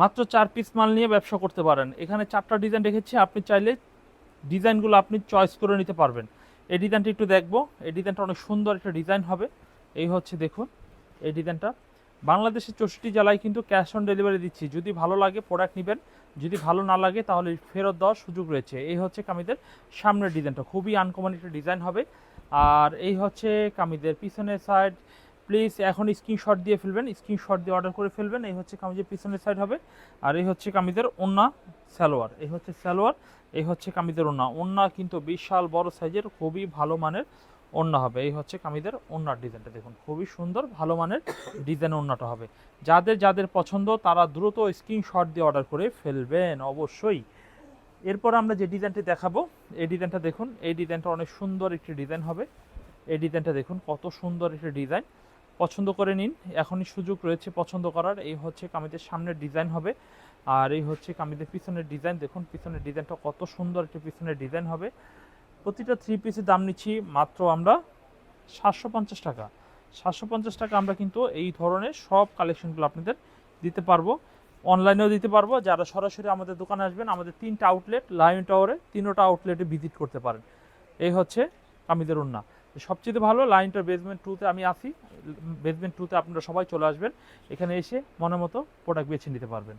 মাত্র 4 পিস মাল নিয়ে ব্যবসা করতে পারেন। এখানে 4টা ডিজাইন রেখেছি, আপনি চাইলে ডিজাইনগুলো আপনি চয়েস করে নিতে পারবেন। এই ডিজাইনটা একটু দেখবো। এই ডিজাইনটা অনেক সুন্দর একটা ডিজাইন হবে। এই হচ্ছে দেখুন এই ডিজাইনটা। বাংলাদেশের 64 জেলায় কিন্তু ক্যাশ অন ডেলিভারি দিচ্ছি। যদি ভালো লাগে প্রোডাক্ট নেবেন, যদি ভালো না লাগে তাহলে ফেরত দেওয়ার সুযোগ রয়েছে। এই হচ্ছে কামিজের সামনের ডিজাইনটা, খুবই আনকমন একটা ডিজাইন হবে। আর এই হচ্ছে কামিজের পিছনের সাইড। প্লিজ এখন স্ক্রিনশট দিয়ে ফেলবেন, স্ক্রিনশট দিয়ে অর্ডার করে ফেলবেন। এই হচ্ছে কামিজের পিছনের সাইড হবে। আর এই হচ্ছে কামিজের ওন্না সালোয়ার। এই হচ্ছে সালোয়ার, এই হচ্ছে কামিজের ওন্না। ওন্না কিন্তু বিশাল বড় সাইজের, খুবই ভালো মানের ওন্না হবে। এই হচ্ছে কামিজের ওন্নার ডিজাইনটা দেখুন, খুবই সুন্দর ভালো মানের ডিজাইন ওন্নাটা হবে। যাদের যাদের পছন্দ তারা দ্রুত স্ক্রিনশট দিয়ে অর্ডার করে ফেলবেন অবশ্যই। এরপর আমরা যে ডিজাইনটি দেখাবো, এই ডিজাইনটা দেখুন। এই ডিজাইনটা অনেক সুন্দর একটি ডিজাইন হবে। এই ডিজাইনটা দেখুন কত সুন্দর একটি ডিজাইন। পছন্দ করে নিন, এখনই সুযোগ রয়েছে পছন্দ করার। এই হচ্ছে কামিজের সামনের ডিজাইন হবে। আর এই হচ্ছে কামিজের পিছনের ডিজাইন দেখুন, পিছনের ডিজাইনটা কত সুন্দর একটি পিছনের ডিজাইন হবে। প্রতিটা 3 পিসের দাম নিচ্ছি মাত্র আমরা 750 টাকা। 750 টাকা আমরা কিন্তু এই ধরনের সব কালেকশনগুলো আপনাদের দিতে পারবো। অনলাইনেও দিতে পারবো। যারা সরাসরি আমাদের দোকানে আসবেন, আমাদের 3টা আউটলেট লায়ন টাওয়ারে, 3টা আউটলেটে ভিজিট করতে পারেন। এই হচ্ছে কামিজের ওন্না। সবচেয়ে ভালো লাইনটার বেসমেন্ট 2তে আমি আসি। বেসমেন্ট 2তে আপনারা সবাই চলে আসবেন, এখানে এসে মনের মতো প্রোডাক্ট বেছে নিতে পারবেন।